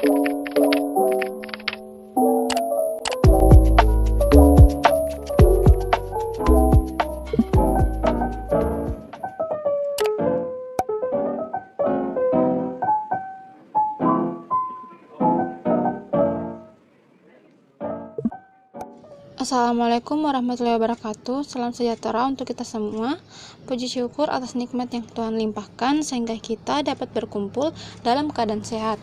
Assalamualaikum warahmatullahi wabarakatuh. Salam sejahtera untuk kita semua. Puji syukur atas nikmat yang Tuhan limpahkan sehingga kita dapat berkumpul dalam keadaan sehat.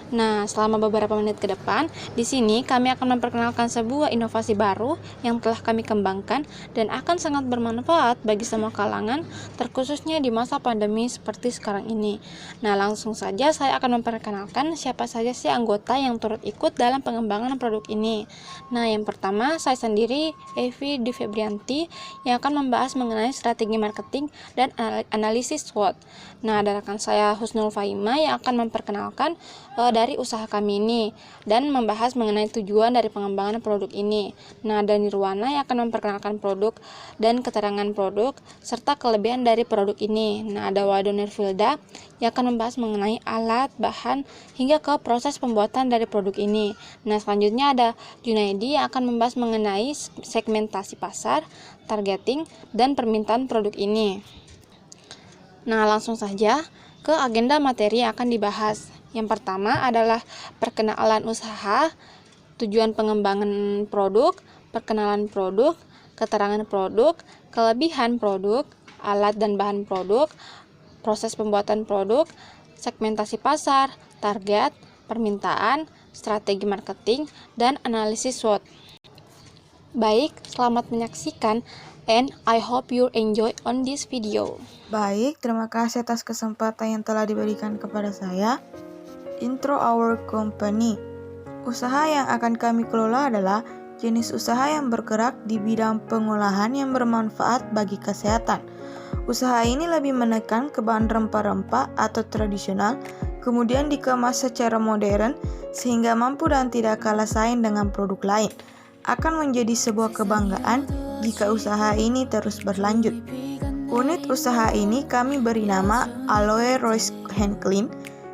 Nah, selama beberapa menit ke depan, di sini kami akan memperkenalkan sebuah inovasi baru yang telah kami kembangkan dan akan sangat bermanfaat bagi semua kalangan, terkhususnya di masa pandemi seperti sekarang ini. Nah, langsung saja saya akan memperkenalkan siapa saja sih anggota yang turut ikut dalam pengembangan produk ini. Nah, yang pertama saya sendiri, Evi Dwi Febrianti, yang akan membahas mengenai strategi marketing dan analisis SWOT. Nah, ada rekan saya Husnul Faima yang akan memperkenalkan dari usaha kami ini dan membahas mengenai tujuan dari pengembangan produk ini. Nah, dan Nirwana yang akan memperkenalkan produk dan keterangan produk serta kelebihan dari produk ini. Nah, ada Wado Nirvilda yang akan membahas mengenai alat, bahan, hingga ke proses pembuatan dari produk ini. Nah, selanjutnya ada Junaidi yang akan membahas mengenai segmentasi pasar, targeting, dan permintaan produk ini. Nah, langsung saja ke agenda materi yang akan dibahas. Yang pertama adalah perkenalan usaha, tujuan pengembangan produk, perkenalan produk, keterangan produk, kelebihan produk, alat dan bahan produk, proses pembuatan produk, segmentasi pasar, target, permintaan, strategi marketing, dan analisis SWOT. Baik, selamat menyaksikan and I hope you enjoy on this video. Baik, terima kasih atas kesempatan yang telah diberikan kepada saya. Intro our company. Usaha yang akan kami kelola adalah jenis usaha yang bergerak di bidang pengolahan yang bermanfaat bagi kesehatan. Usaha ini lebih menekan ke bahan rempah-rempah atau tradisional, kemudian dikemas secara modern sehingga mampu dan tidak kalah saing dengan produk lain. Akan menjadi sebuah kebanggaan jika usaha ini terus berlanjut. Unit usaha ini kami beri nama Aloe Rose Hand Clean,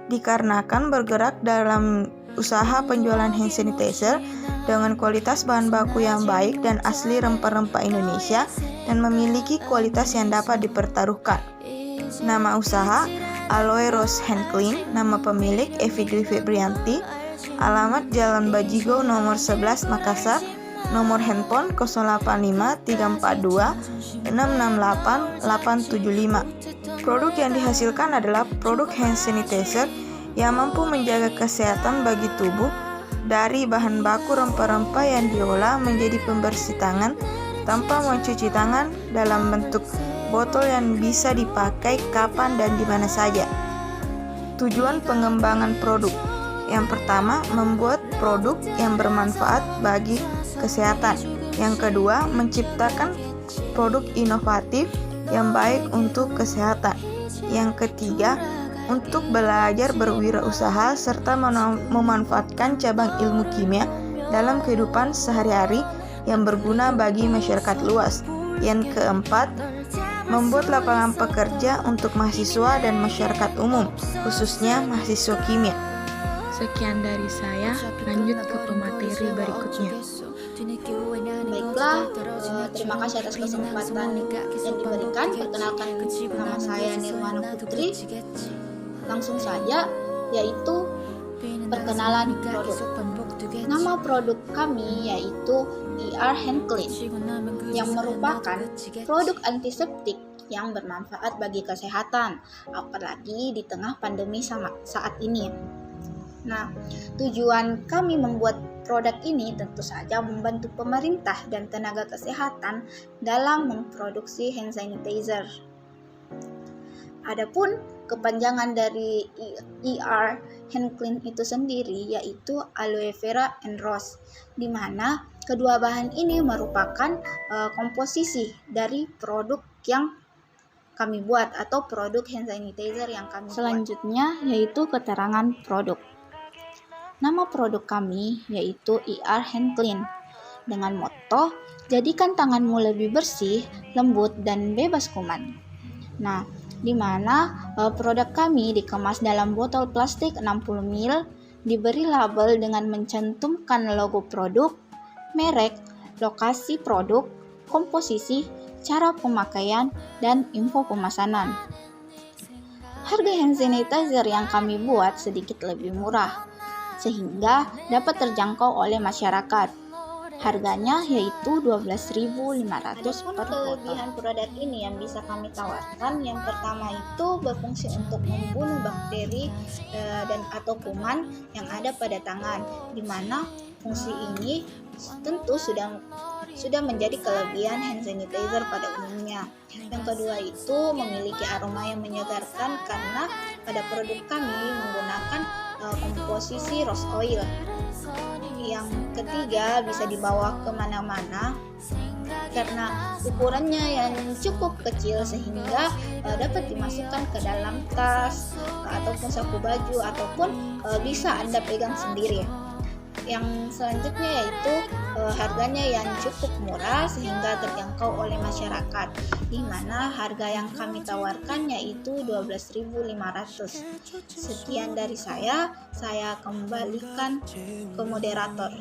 dikarenakan bergerak dalam usaha penjualan hand sanitizer dengan kualitas bahan baku yang baik dan asli rempah-rempah Indonesia dan memiliki kualitas yang dapat dipertaruhkan. Nama usaha Aloe Rose Hand Clean, nama pemilik Evi Dwi Febrianti, alamat Jalan Bajigo nomor 11 Makassar, nomor handphone 085 342 668 875. Produk yang dihasilkan adalah produk hand sanitizer yang mampu menjaga kesehatan bagi tubuh dari bahan baku rempah-rempah yang diolah menjadi pembersih tangan tanpa mencuci tangan dalam bentuk botol yang bisa dipakai kapan dan di mana saja. Tujuan pengembangan produk. Yang pertama, membuat produk yang bermanfaat bagi kesehatan. Yang kedua, menciptakan produk inovatif yang baik untuk kesehatan. Yang ketiga, untuk belajar berwirausaha serta memanfaatkan cabang ilmu kimia dalam kehidupan sehari-hari yang berguna bagi masyarakat luas. Yang keempat, membuat lapangan pekerja untuk mahasiswa dan masyarakat umum, khususnya mahasiswa kimia. Sekian dari saya, lanjut ke pemateri berikutnya. Baiklah, terima kasih atas kesempatan yang diberikan. Perkenalkan, nama saya Nirwana Putri. Langsung saja, yaitu perkenalan produk. Nama produk kami yaitu ER Hand Clean, yang merupakan produk antiseptik yang bermanfaat bagi kesehatan, apalagi di tengah pandemi saat ini. Nah, tujuan kami membuat produk ini tentu saja membantu pemerintah dan tenaga kesehatan dalam memproduksi hand sanitizer. Adapun kepanjangan dari ER Hand Clean itu sendiri yaitu Aloe Vera and Rose, di mana kedua bahan ini merupakan komposisi dari produk yang kami buat atau produk hand sanitizer yang kami buat. Selanjutnya yaitu keterangan produk. Nama produk kami yaitu ER Hand Clean dengan motto jadikan tanganmu lebih bersih, lembut, dan bebas kuman. Nah, di mana produk kami dikemas dalam botol plastik 60 ml diberi label dengan mencantumkan logo produk, merek, lokasi produk, komposisi, cara pemakaian, dan info pemesanan. Harga hand sanitizer yang kami buat sedikit lebih murah, sehingga dapat terjangkau oleh masyarakat. Harganya yaitu 12.500 per botol. Kelebihan produk ini yang bisa kami tawarkan, yang pertama itu berfungsi untuk membunuh bakteri dan atau kuman yang ada pada tangan, di mana fungsi ini tentu sudah menjadi kelebihan hand sanitizer pada umumnya. Yang kedua itu memiliki aroma yang menyegarkan karena pada produk kami menggunakan komposisi rose oil. Yang ketiga bisa dibawa kemana-mana karena ukurannya yang cukup kecil sehingga dapat dimasukkan ke dalam tas ataupun saku baju ataupun bisa Anda pegang sendiri. Yang selanjutnya yaitu harganya yang cukup murah sehingga terjangkau oleh masyarakat, di mana harga yang kami tawarkan yaitu 12.500. Sekian dari saya kembalikan ke moderator.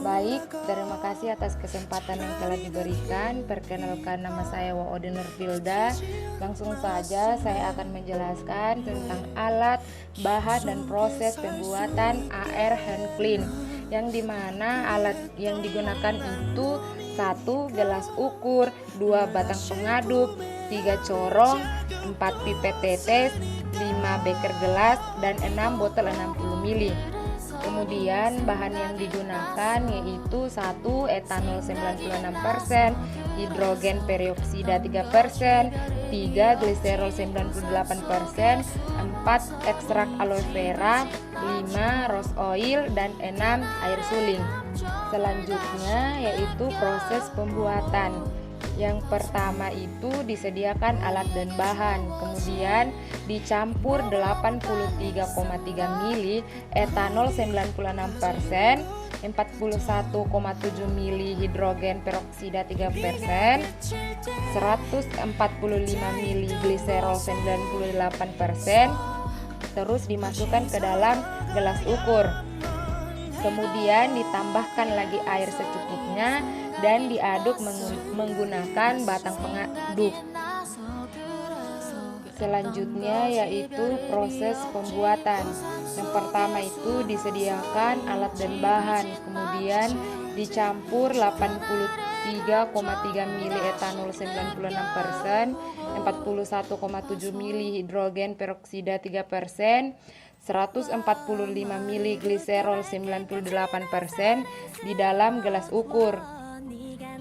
Baik, terima kasih atas kesempatan yang telah diberikan. Perkenalkan, nama saya Waode Nurfilda. Langsung saja saya akan menjelaskan tentang alat, bahan, dan proses pembuatan AR hand clean, yang dimana alat yang digunakan itu 1 gelas ukur, 2 batang pengaduk, 3 corong, 4 pipet tetes, 5 beker gelas, dan 6 botol 60 ml. Kemudian bahan yang digunakan yaitu 1 etanol 96%, hidrogen peroksida 3%, 3 gliserol 98%, 4 ekstrak aloe vera, 5 rose oil, dan 6 air suling. Selanjutnya yaitu proses pembuatan. Yang pertama itu disediakan alat dan bahan, kemudian dicampur 83,3 ml etanol 96%, 41,7 ml hidrogen peroksida 3%, 145 ml gliserol 98%, terus dimasukkan ke dalam gelas ukur. Kemudian ditambahkan lagi air secukupnya dan diaduk menggunakan batang pengaduk. Selanjutnya yaitu proses pembuatan. Yang pertama itu disediakan alat dan bahan, kemudian dicampur 83,3 ml etanol 96%, 41,7 ml hidrogen peroksida 3%, 145 ml gliserol 98% di dalam gelas ukur.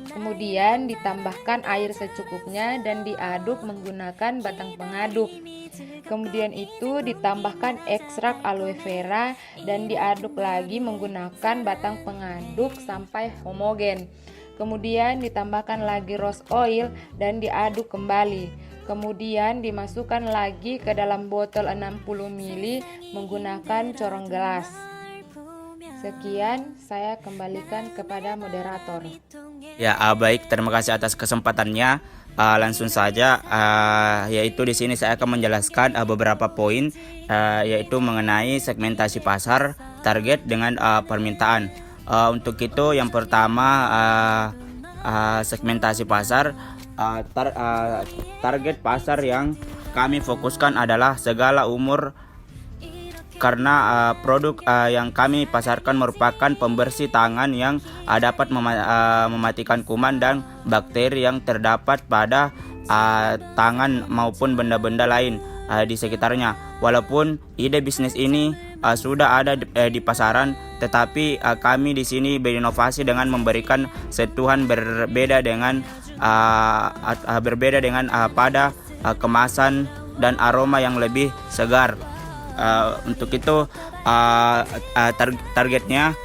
Kemudian ditambahkan air secukupnya dan diaduk menggunakan batang pengaduk. Kemudian itu ditambahkan ekstrak aloe vera dan diaduk lagi menggunakan batang pengaduk sampai homogen. Kemudian ditambahkan lagi rose oil dan diaduk kembali. Kemudian dimasukkan lagi ke dalam botol 60 ml menggunakan corong gelas. Sekian, saya kembalikan kepada moderator. Ya, baik, terima kasih atas kesempatannya. Langsung saja, yaitu di sini saya akan menjelaskan beberapa poin, yaitu mengenai segmentasi pasar, target dengan permintaan. Untuk itu, yang pertama segmentasi pasar. Target pasar yang kami fokuskan adalah segala umur, karena produk yang kami pasarkan merupakan pembersih tangan yang dapat mematikan kuman dan bakteri yang terdapat pada tangan maupun benda-benda lain di sekitarnya. Walaupun ide bisnis ini sudah ada di pasaran, tetapi kami di sini berinovasi dengan memberikan sentuhan berbeda dengan pada kemasan dan aroma yang lebih segar. Untuk itu targetnya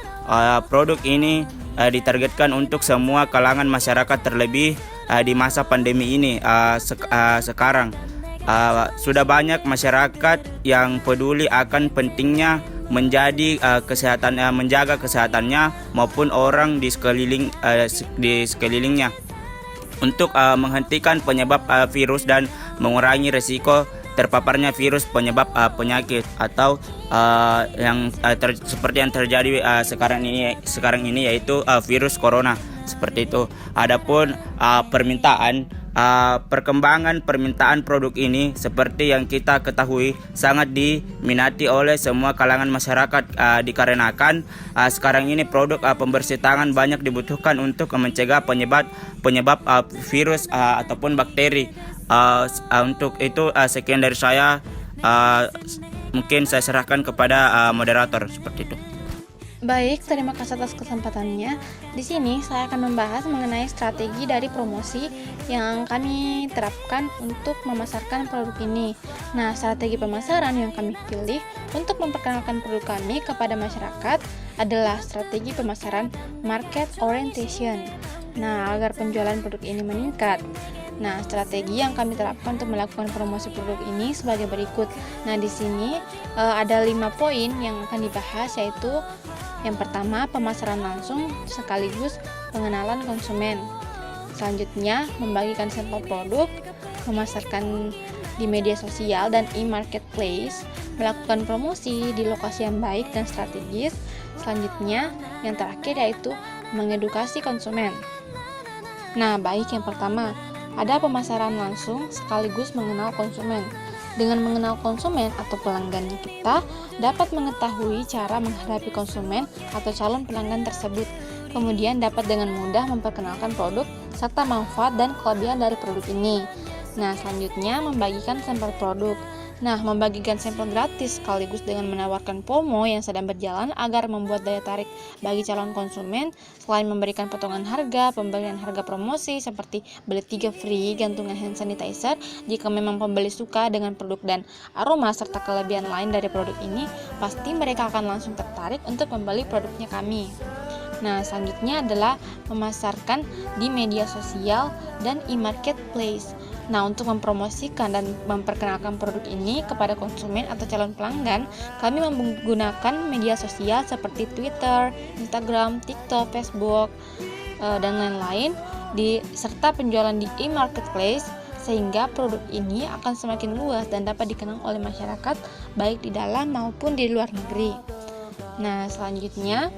produk ini ditargetkan untuk semua kalangan masyarakat, terlebih di masa pandemi ini. Sekarang sudah banyak masyarakat yang peduli akan pentingnya menjaga kesehatannya maupun orang di sekelilingnya untuk menghentikan penyebab virus dan mengurangi resiko terpaparnya virus penyebab penyakit atau seperti yang terjadi sekarang ini yaitu virus corona seperti itu. Adapun perkembangan permintaan produk ini seperti yang kita ketahui sangat diminati oleh semua kalangan masyarakat dikarenakan sekarang ini produk pembersih tangan banyak dibutuhkan untuk mencegah penyebab virus ataupun bakteri. Untuk itu sekian dari saya, mungkin saya serahkan kepada moderator seperti itu. Baik, terima kasih atas kesempatannya. Di sini saya akan membahas mengenai strategi dari promosi yang kami terapkan untuk memasarkan produk ini. Nah, strategi pemasaran yang kami pilih untuk memperkenalkan produk kami kepada masyarakat adalah strategi pemasaran market orientation. Nah, agar penjualan produk ini meningkat. Nah, strategi yang kami terapkan untuk melakukan promosi produk ini sebagai berikut. Nah, di sini ada 5 poin yang akan dibahas, yaitu yang pertama, pemasaran langsung sekaligus pengenalan konsumen. Selanjutnya, membagikan sampel produk, memasarkan di media sosial dan e-marketplace, melakukan promosi di lokasi yang baik dan strategis. Selanjutnya, yang terakhir yaitu mengedukasi konsumen. Nah, baik, yang pertama, ada pemasaran langsung sekaligus mengenal konsumen. Dengan mengenal konsumen atau pelanggannya, kita dapat mengetahui cara menghadapi konsumen atau calon pelanggan tersebut. Kemudian dapat dengan mudah memperkenalkan produk serta manfaat dan kelebihan dari produk ini. Nah, selanjutnya membagikan sampel produk. Nah, membagikan sampel gratis sekaligus dengan menawarkan promo yang sedang berjalan agar membuat daya tarik bagi calon konsumen. Selain memberikan potongan harga, pemberian harga promosi seperti beli 3 free, gantungan hand sanitizer jika memang pembeli suka dengan produk dan aroma serta kelebihan lain dari produk ini, pasti mereka akan langsung tertarik untuk membeli produknya kami. Nah, selanjutnya adalah memasarkan di media sosial dan e-marketplace. Nah, untuk mempromosikan dan memperkenalkan produk ini kepada konsumen atau calon pelanggan, kami menggunakan media sosial seperti Twitter, Instagram, TikTok, Facebook, dan lain-lain, serta penjualan di e-marketplace, sehingga produk ini akan semakin luas dan dapat dikenal oleh masyarakat baik di dalam maupun di luar negeri. Nah, selanjutnya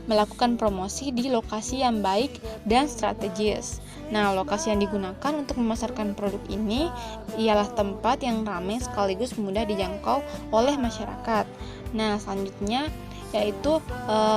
melakukan promosi di lokasi yang baik dan strategis. Nah, lokasi yang digunakan untuk memasarkan produk ini ialah tempat yang ramai sekaligus mudah dijangkau oleh masyarakat. Nah, selanjutnya yaitu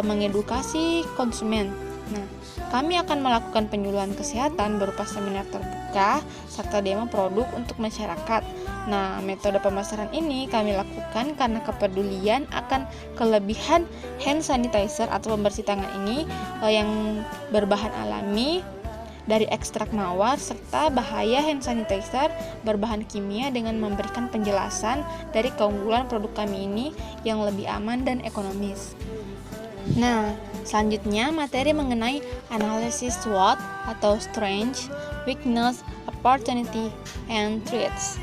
mengedukasi konsumen. Nah, kami akan melakukan penyuluhan kesehatan berupa seminar terbuka serta demo produk untuk masyarakat. Nah, metode pemasaran ini kami lakukan karena kepedulian akan kelebihan hand sanitizer atau pembersih tangan ini yang berbahan alami dari ekstrak mawar serta bahaya hand sanitizer berbahan kimia dengan memberikan penjelasan dari keunggulan produk kami ini yang lebih aman dan ekonomis. Nah, selanjutnya materi mengenai analisis SWOT atau Strength, Weakness, Opportunity, and Threats.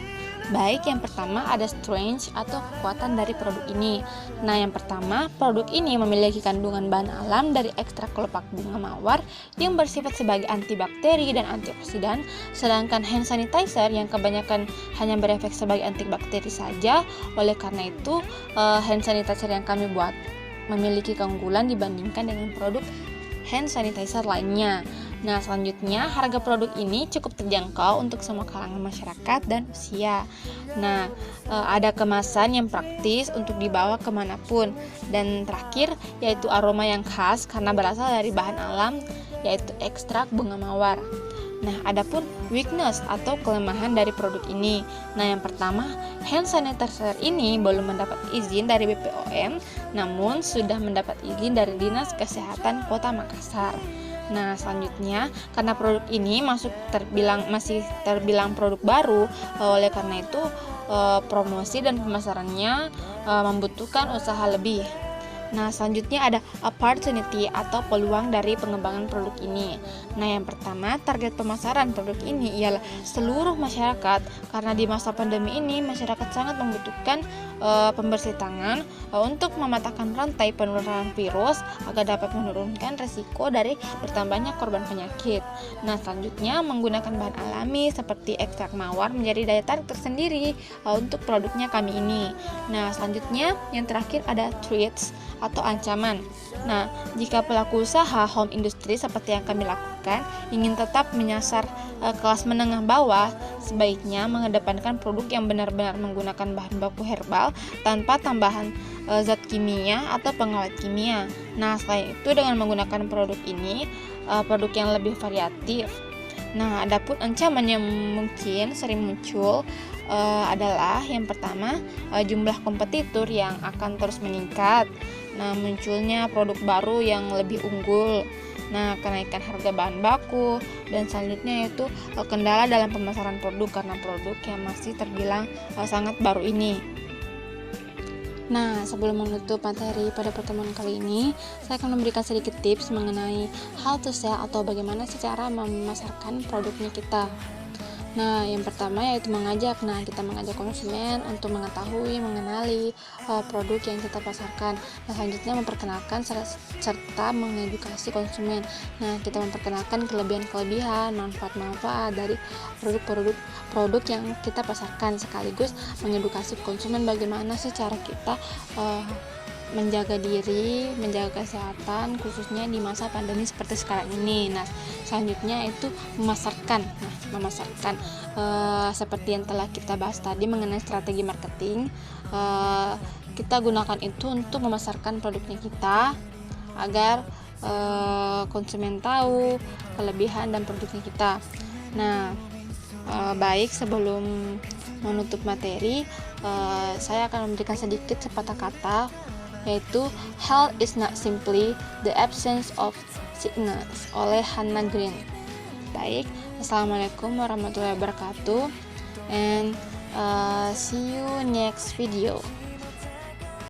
Baik, yang pertama ada strength atau kekuatan dari produk ini. Nah, yang pertama, produk ini memiliki kandungan bahan alam dari ekstrak kelopak bunga mawar yang bersifat sebagai antibakteri dan antioksidan, sedangkan hand sanitizer yang kebanyakan hanya berefek sebagai antibakteri saja. Oleh karena itu, hand sanitizer yang kami buat memiliki keunggulan dibandingkan dengan produk hand sanitizer lainnya. Nah, selanjutnya harga produk ini cukup terjangkau untuk semua kalangan masyarakat dan usia. Nah, ada kemasan yang praktis untuk dibawa kemanapun. Dan terakhir yaitu aroma yang khas karena berasal dari bahan alam, yaitu ekstrak bunga mawar. Nah, adapun weakness atau kelemahan dari produk ini. Nah, yang pertama, hand sanitizer ini belum mendapat izin dari BPOM, namun sudah mendapat izin dari Dinas Kesehatan Kota Makassar. Nah, selanjutnya karena produk ini masih terbilang produk baru, oleh karena itu promosi dan pemasarannya membutuhkan usaha lebih. Nah, selanjutnya ada opportunity atau peluang dari pengembangan produk ini. Nah, yang pertama, target pemasaran produk ini ialah seluruh masyarakat, karena di masa pandemi ini masyarakat sangat membutuhkan pembersih tangan untuk mematahkan rantai penularan virus agar dapat menurunkan resiko dari bertambahnya korban penyakit. Nah, selanjutnya menggunakan bahan alami seperti ekstrak mawar menjadi daya tarik tersendiri untuk produknya kami ini. Nah, selanjutnya yang terakhir ada threats atau ancaman. Nah, jika pelaku usaha home industry seperti yang kami lakukan ingin tetap menyasar kelas menengah bawah, sebaiknya mengedepankan produk yang benar-benar menggunakan bahan baku herbal tanpa tambahan zat kimia atau pengawet kimia. Nah, selain itu dengan menggunakan produk ini, produk yang lebih variatif. Nah, adapun ancaman yang mungkin sering muncul adalah yang pertama, jumlah kompetitor yang akan terus meningkat. Nah, munculnya produk baru yang lebih unggul. Nah, kenaikan harga bahan baku, dan selanjutnya yaitu kendala dalam pemasaran produk karena produk yang masih terbilang sangat baru ini. Nah, sebelum menutup materi pada pertemuan kali ini, saya akan memberikan sedikit tips mengenai how to sell atau bagaimana cara memasarkan produknya kita. Nah, yang pertama yaitu mengajak. Nah, kita mengajak konsumen untuk mengetahui, mengenali produk yang kita pasarkan. Nah, selanjutnya memperkenalkan serta mengedukasi konsumen. Nah, kita memperkenalkan kelebihan-kelebihan, manfaat-manfaat dari produk yang kita pasarkan, sekaligus mengedukasi konsumen bagaimana sih cara kita menjaga diri, menjaga kesehatan khususnya di masa pandemi seperti sekarang ini. Nah, selanjutnya itu memasarkan. Nah, memasarkan seperti yang telah kita bahas tadi mengenai strategi marketing, kita gunakan itu untuk memasarkan produknya kita agar konsumen tahu kelebihan dan produknya kita. Nah, baik, sebelum menutup materi, saya akan memberikan sedikit sepatah kata, yaitu health is not simply the absence of sickness oleh Hannah Green. Baik, assalamualaikum warahmatullahi wabarakatuh, and see you next video.